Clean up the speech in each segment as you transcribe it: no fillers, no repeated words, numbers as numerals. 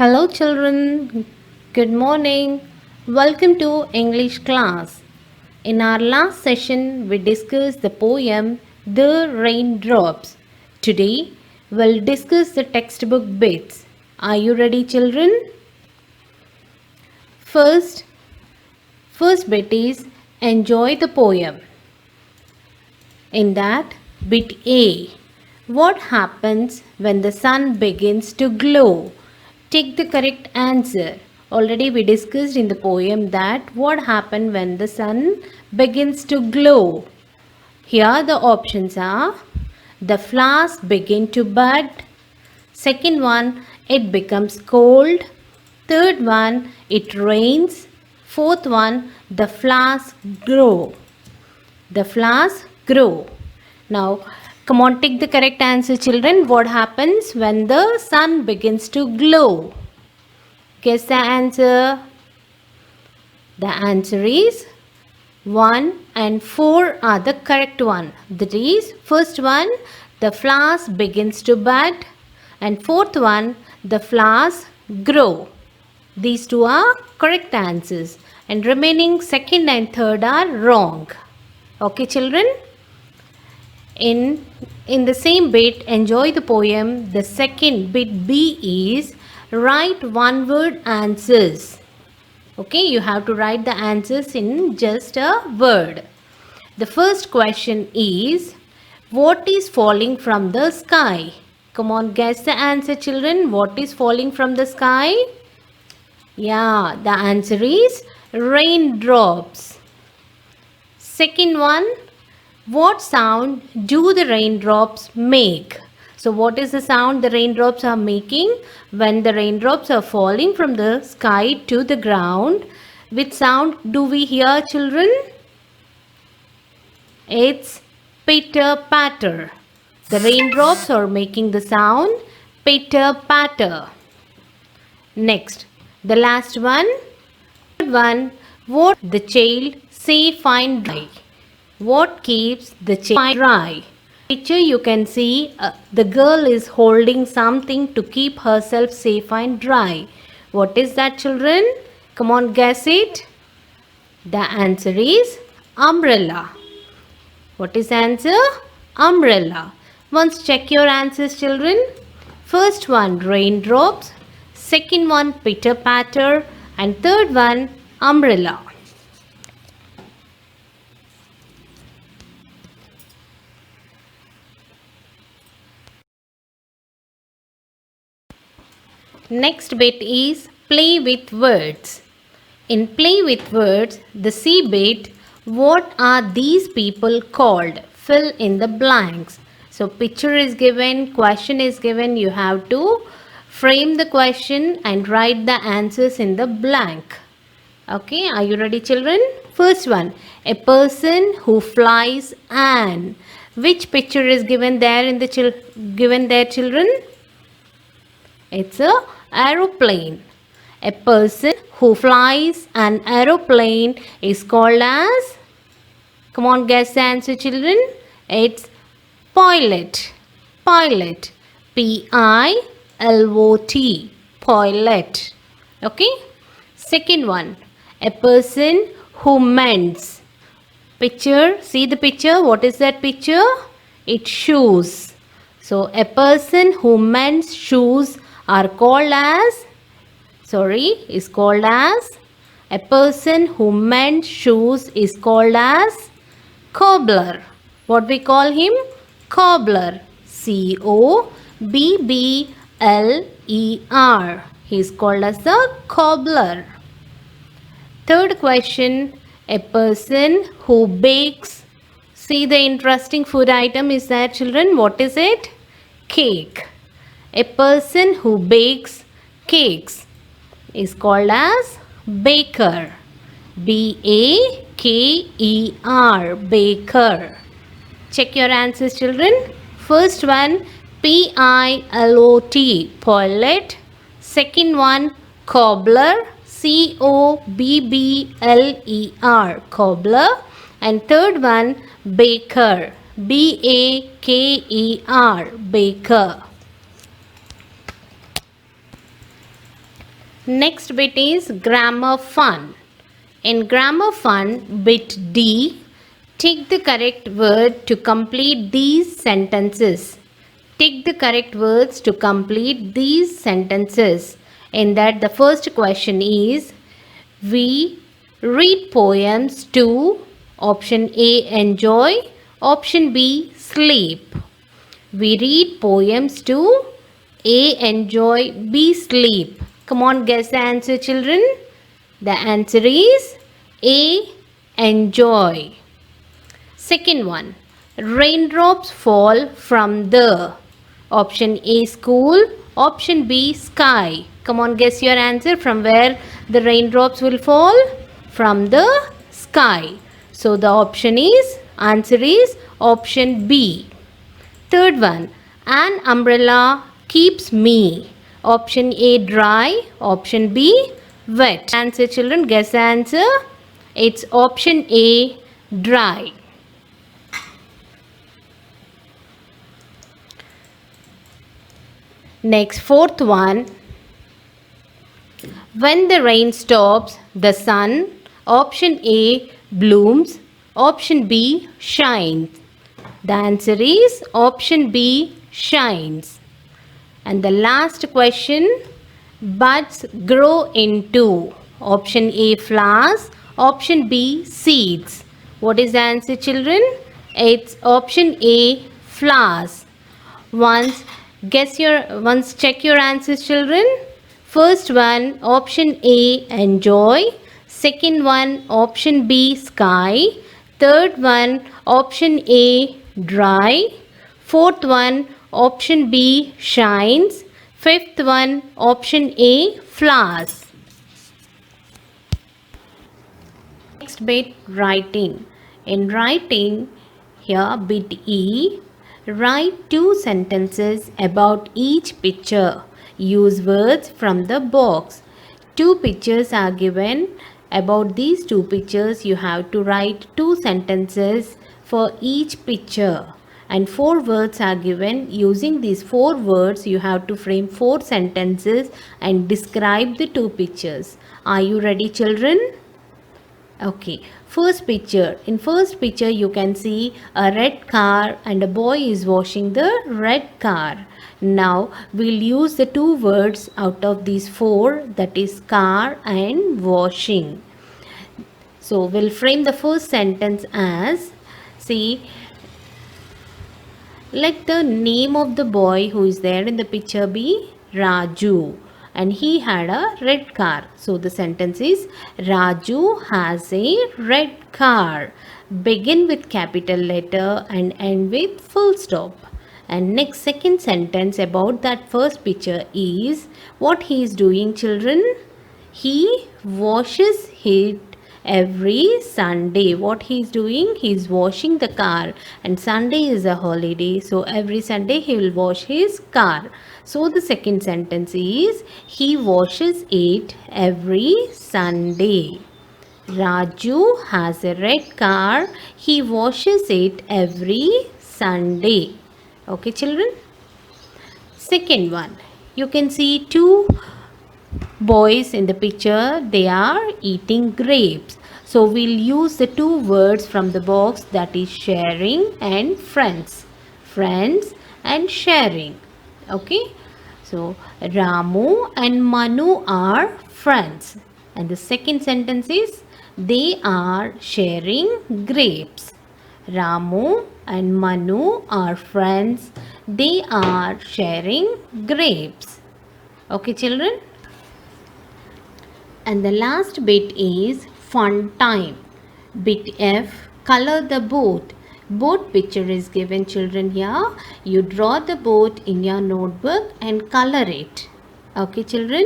Hello, children. Good morning. Welcome to English class. In our last session, we discussed the poem The Raindrops. Today, we'll discuss the textbook bits. Are you ready, children? First, first bit is enjoy the poem. In that, bit A. What happens when the sun begins to glow? Take the correct answer. Already we discussed in the poem that what happened when the sun begins to glow. Here the options are the flowers begin to bud. Second one, it becomes cold. Third one, it rains. Fourth one, the flowers grow. The flowers grow. Now, come on, take the correct answer, children. What happens when the sun begins to glow? Guess the answer. The answer is 1 and 4 are the correct one. That is, first one, the flowers begins to bud, and fourth one, the flowers grow. These two are correct answers, and remaining second and third are wrong. Okay, children? In the same bit, enjoy the poem. The second bit B is write one word answers. Okay, you have to write the answers in just a word. The first question is, what is falling from the sky? Come on, guess the answer, children. What is falling from the sky? Yeah, the answer is raindrops. Second one, what sound do the raindrops make? So what is the sound the raindrops are making? When the raindrops are falling from the sky to the ground, which sound do we hear, children? It's pitter patter. The raindrops are making the sound pitter patter. Next, the last one. Third one, what the child say find dry? What keeps the child dry? Picture you can see the girl is holding something to keep herself safe and dry. What is that, children? Come on, guess it. The answer is umbrella. What is the answer? Umbrella. Once check your answers, children. First one, raindrops. Second one, pitter patter. And third one, umbrella. Next bit is play with words. In play with words, the C bit, what are these people called? Fill in the blanks. So picture is given, question is given, you have to frame the question and write the answers in the blank. Okay, are you ready, children? First one, a person who flies an. Which picture is given there in the children? It's a aeroplane. A person who flies an aeroplane is called as, come on, guess the answer, children. It's pilot. Pilot. P-I-L-O-T. Pilot. Okay. Second one, a person who mends. Picture, see the picture. What is that picture? It's shoes. So a person who mends shoes are called as, is called as, a person who mends shoes is called as cobbler. What we call him? Cobbler. C-O-B-B-L-E-R. He is called as the cobbler. Third question, a person who bakes. See, the interesting food item is there, children. What is it? Cake. A person who bakes cakes is called as baker. B-A-K-E-R. Baker. Check your answers, children. First one, P-I-L-O-T. Pilot. Second one, cobbler. C-O-B-B-L-E-R. Cobbler. And third one, baker. B-A-K-E-R. Baker. Next bit is grammar fun. In grammar fun, bit D, tick the correct word to complete these sentences. Tick the correct words to complete these sentences. In that, the first question is, we read poems to option A, enjoy, option B, sleep. We read poems to A, enjoy, B, sleep. Come on, guess the answer, children. The answer is A, enjoy. Second one, raindrops fall from the option A, school, option B, sky. Come on, guess your answer. From where the raindrops will fall? From the sky. So the answer is option B. Third one, an umbrella keeps me. Option A, dry, option B, wet. Answer, children, guess the answer. It's option A, dry. Next, fourth one, when the rain stops, the sun, option A, blooms, option B, shines. The answer is option B, shines. And the last question, buds grow into option A, flowers, option B, seeds. What is the answer, children? It's option A, flowers. Once check your answers, children. First one, option A, enjoy. Second one, option B, sky. Third one, option A, dry. Fourth one, option B, shines. Fifth one, option A, flowers. Next bit, writing. In writing, here bit E, write 2 sentences about each picture. Use words from the box. 2 pictures are given. About these 2 pictures, you have to write 2 sentences for each picture. And 4 words are given. Using these 4 words, you have to frame 4 sentences and describe the 2 pictures. Are you ready, children? Okay, first picture. In first picture, you can see a red car and a boy is washing the red car. Now, we'll use the 2 words out of these 4, that is car and washing. So, we'll frame the first sentence as, see, let the name of the boy who is there in the picture be Raju. And he had a red car. So the sentence is, Raju has a red car. Begin with capital letter and end with full stop. And next second sentence about that first picture is, what he is doing, children? He washes it every Sunday. What he is doing? He is washing the car, and Sunday is a holiday, so every Sunday he will wash his car. So the second sentence is, he washes it every Sunday. Raju has a red car. He washes it every Sunday. Okay, children? Second one, you can see 2 boys in the picture. They are eating grapes. So we'll use the 2 words from the box, that is sharing and friends. Friends and sharing. Okay. So Ramu and Manu are friends. And the second sentence is, they are sharing grapes. Ramu and Manu are friends. They are sharing grapes. Okay, children? And the last bit is fun time. Bit F, color the boat. Boat picture is given, children, here. You draw the boat in your notebook and color it. Okay, children?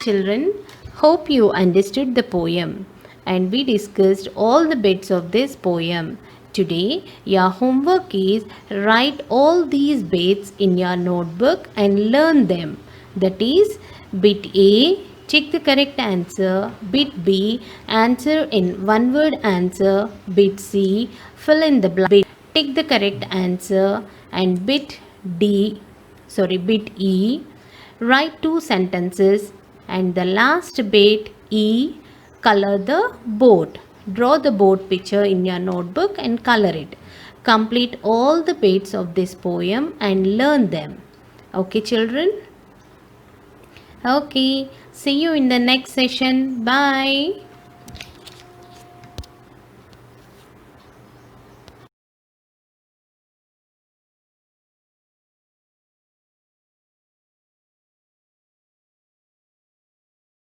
Children, hope you understood the poem and we discussed all the bits of this poem. Today, your homework is write all these bits in your notebook and learn them. That is, bit A, check the correct answer. Bit B, answer in one word answer. Bit C, fill in the blank. Take the correct answer. And bit D, bit E, write 2 sentences, and the last bit E, color the boat. Draw the boat picture in your notebook and color it. Complete all the bits of this poem and learn them. Okay, children? Okay, see you in the next session. Bye.